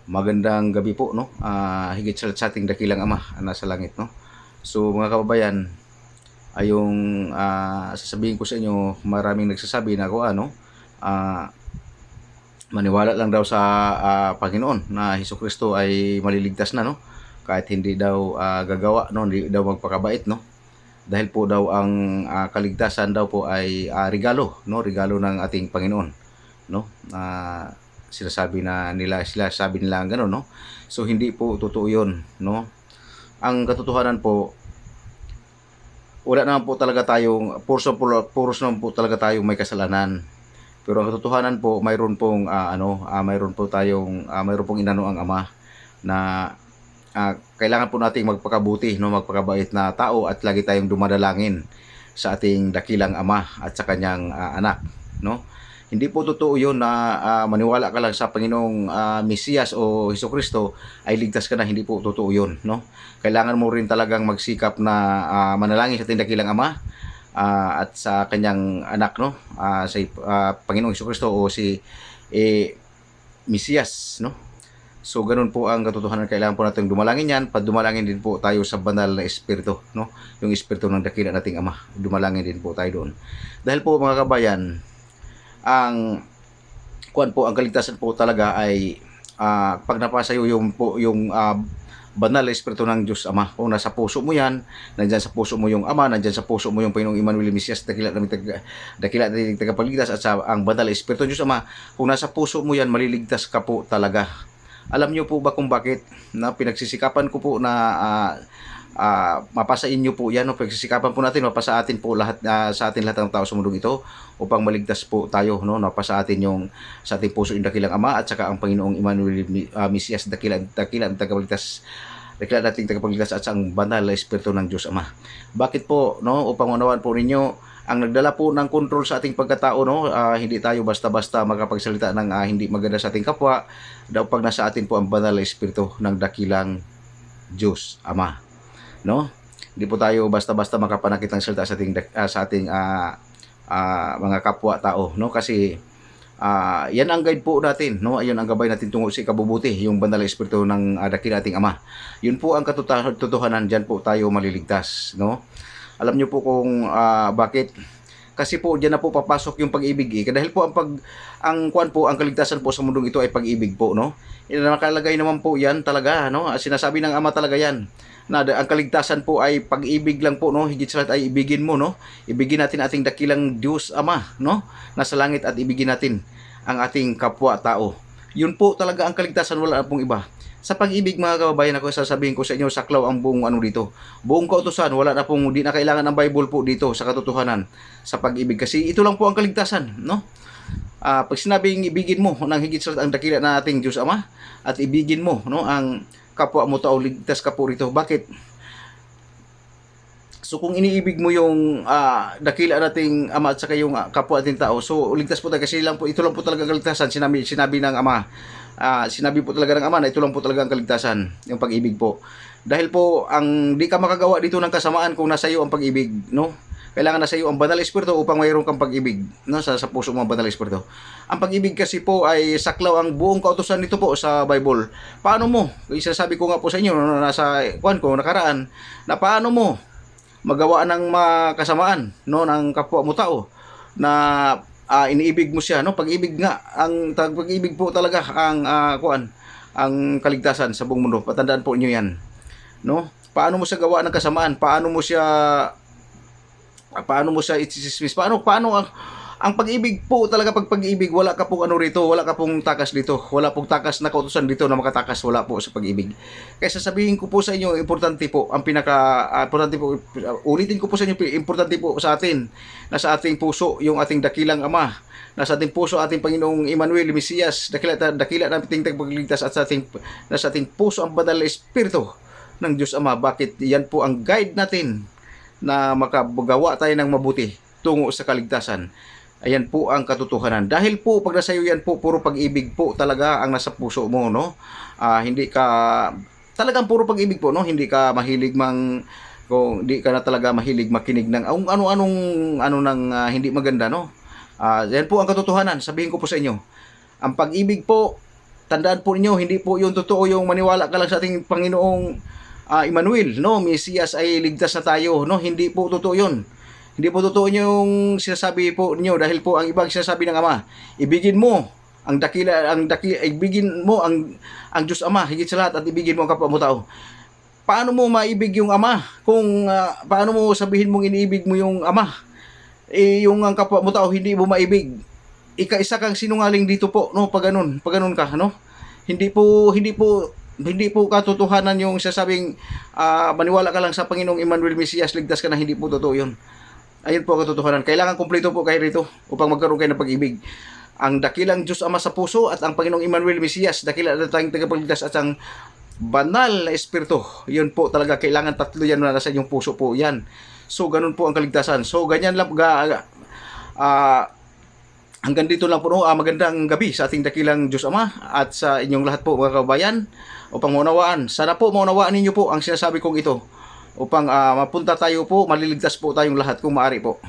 Magandang gabi po, no? Higit sa ating dakilang Ama nasa langit, no? So mga kababayan, ay yung sasabihin ko sa inyo, maraming nagsasabi na ako maniwala lang daw sa Panginoon na Hesukristo ay maliligtas na, no? Kahit hindi daw gagawa, no? Hindi daw magpakabait, no? Dahil po daw ang kaligtasan daw po ay regalo, no? Regalo ng ating Panginoon, no? Sinasabi na nila, sabi nila gano'n, no? So hindi po totoo 'yun, no? Ang katotohanan po, wala naman po talaga tayong puros naman po talaga tayong may kasalanan. Pero ang katotohanan po, mayroon po tayong mayroon pong inano ang Ama na kailangan po nating magpakabuti, no, magpakabait na tao at lagi tayong dumadalangin sa ating dakilang Ama at sa kanyang anak, no? Hindi po totoo 'yun na maniwala ka lang sa Panginoong Mesiyas o Hesukristo ay ligtas ka na. Hindi po totoo 'yun, no? Kailangan mo rin talagang magsikap na manalangin sa ating dakilang Ama at sa kanyang anak, no? Sa Panginoong Hesukristo o si Mesiyas, no? So ganun po ang katotohanan, kailangan po natin dumalangin yan. Dumalangin din po tayo sa banal na espiritu, no? Yung espiritu ng dakila nating Ama. Dumalangin din po tayo doon. Dahil po mga kabayan, ang ang kaligtasan po talaga ay pag napasa yung banal na espiritu ng Diyos Ama. Kung nasa puso mo yan, nandyan sa puso mo yung Ama, nandyan sa puso mo yung Panginoong Emmanuel Mesiyas, dakila nating tagapagligtas, at sa ang banal na espiritu ng Diyos Ama, kung nasa puso mo yan, maliligtas ka po talaga. Alam niyo po ba kung bakit? Na pinagsisikapan ko po na mapasa inyo po yan, no? Pagsisikapan po natin, mapasa atin po lahat, sa atin lahat ng tao sa mundong ito upang maligtas po tayo, no? Mapasa atin yung sa ating puso yung dakilang Ama at saka ang Panginoong Emmanuel Mesiyas, dakila tagapagligtas, dakila nating tagapagligtas at sa ang banal na espiritu ng Diyos Ama. Bakit po, no? Upang unawaan po ninyo ang nagdala po ng kontrol sa ating pagkatao, no? Hindi tayo basta-basta makapagsalita ng hindi maganda sa ating kapwa daw pag nasa atin po ang banal na espiritu ng dakilang Diyos Ama, no? Hindi po tayo basta-basta makapanakit ng salita sa ating mga kapwa tao, no? Kasi yan ang guide po natin, no? Ayun ang gabay natin tungo sa ikabubuti, yung banal na espiritu ng dakila nating Ama. Yun po ang katotohanan, diyan po tayo maliligtas, no? Alam niyo po kung bakit? Kasi po diyan na po papasok yung pag-ibig, dahil po ang kaligtasan po sa mundong ito ay pag-ibig po, no? Nakalagay naman po yan talaga, no? Sinasabi ng Ama talaga yan na ang kaligtasan po ay pag-ibig lang po, no? Higit sa lahat ay ibigin mo, no? Ibigin natin ating dakilang Diyos Ama, no? Nasa langit, at ibigin natin ang ating kapwa tao. Yun po talaga ang kaligtasan, wala na pong iba. Sa pag-ibig mga kababayan, ako sasabihin ko sa inyo, saklaw ang buong dito. Buong kautusan, wala na pong, di na kailangan ng Bible po dito sa katotohanan sa pag-ibig. Kasi ito lang po ang kaligtasan, no? Pag sinabing ibigin mo ng higit sa ang dakila na ating Diyos Ama at ibigin mo, no, ang kapwa mo tao, ligtas ka po rito. Bakit? So kung iniibig mo yung dakila nating Ama at saka yung kapwa nating tao, so ligtas po tayo, kasi ito lang po talaga kaligtasan. Sinabi ng Ama, sinabi po talaga ng Ama na ito lang po talaga ang kaligtasan, yung pag-ibig po. Dahil po ang di ka makagawa dito ng kasamaan kung nasa iyo ang pag-ibig, no? Kailangan nasa iyo ang banal na espiritu upang mayroon kang pag-ibig, no? Sa puso mo ang banal na espiritu. Ang pag-ibig kasi po ay saklaw ang buong kautusan nito po sa Bible. Paano mo? Isasabi ko nga po sa inyo, no, nasa nakaraan, na paano mo magawa ng kasamaan, no, ng kapwa mo tao na iniibig mo siya, no? Pag-ibig nga, ang pag-ibig po talaga ang kaligtasan sa buong mundo. Patandaan po niyo 'yan, no? Paano mo siya gawa ng kasamaan? Paano mo siya itisismis? Paano ang pag-ibig po talaga, pag-ibig, wala ka pong rito, wala ka pong takas dito, wala pong takas na kautusan dito na makatakas, wala po sa pag-ibig. Kaya sasabihin ko po sa inyo, importante po, importante po, ulitin ko po sa inyo, importante po sa atin, na sa ating puso, yung ating dakilang Ama, nasa ating puso, ating Panginoong Emmanuel Mesiyas, dakila nating tagapagligtas, at nasa ating puso ang banal na espiritu ng Diyos Ama. Bakit? Yan po ang guide natin na makagawa tayo ng mabuti tungo sa kaligtasan. Ayan po ang katotohanan. Dahil po pag nasa iyo yan po, puro pag-ibig po talaga ang nasa puso mo, no? Hindi ka talagang puro pag-ibig po, no? Hindi ka mahilig kung di ka na talaga mahilig makinig ng hindi maganda, no? Yan po ang katotohanan. Sabihin ko po sa inyo, ang pag-ibig po tandaan po ninyo, hindi po yung totoo yung maniwala ka lang sa ating Panginoong Emmanuel, no? Mesiyas ay ligtas na tayo, no? Hindi po totoo yun. Hindi po totoo yung sinasabi po niyo dahil po ang ibang sinasabi ng Ama, ibigin mo ibigin mo ang Diyos Ama higit sa lahat at ibigin mo ang kapwa mo tao. Paano mo maibig yung Ama kung paano mo sabihin mong iniibig mo yung Ama? Yung ang kapwa mo tao hindi mo maibig. Ika-isa kang sinungaling dito po, no? Pag ganun ka, no? Hindi po katotohanan yung sasabing maniwala ka lang sa Panginoong Emmanuel Mesiyas, ligtas ka na, hindi po totoo yun. Ayun po ang katotohanan. Kailangan kumpleto po kayo rito upang magkaroon kayo ng pag-ibig. Ang dakilang Diyos Ama sa puso at ang Panginoong Emmanuel Mesiyas, dakila na tayong tagapagligtas at ang banal na Espiritu. Yun po talaga, kailangan tatlo yan na nasa inyong puso po yan. So, ganun po ang kaligtasan. So, ganyan lang hanggang dito lang po, no? Magandang gabi sa ating dakilang Diyos Ama at sa inyong lahat po mga kabayan upang maunawaan. Sana po maunawaan ninyo po ang sinasabi kong ito upang mapunta tayo po, maliligtas po tayong lahat kung maaari po.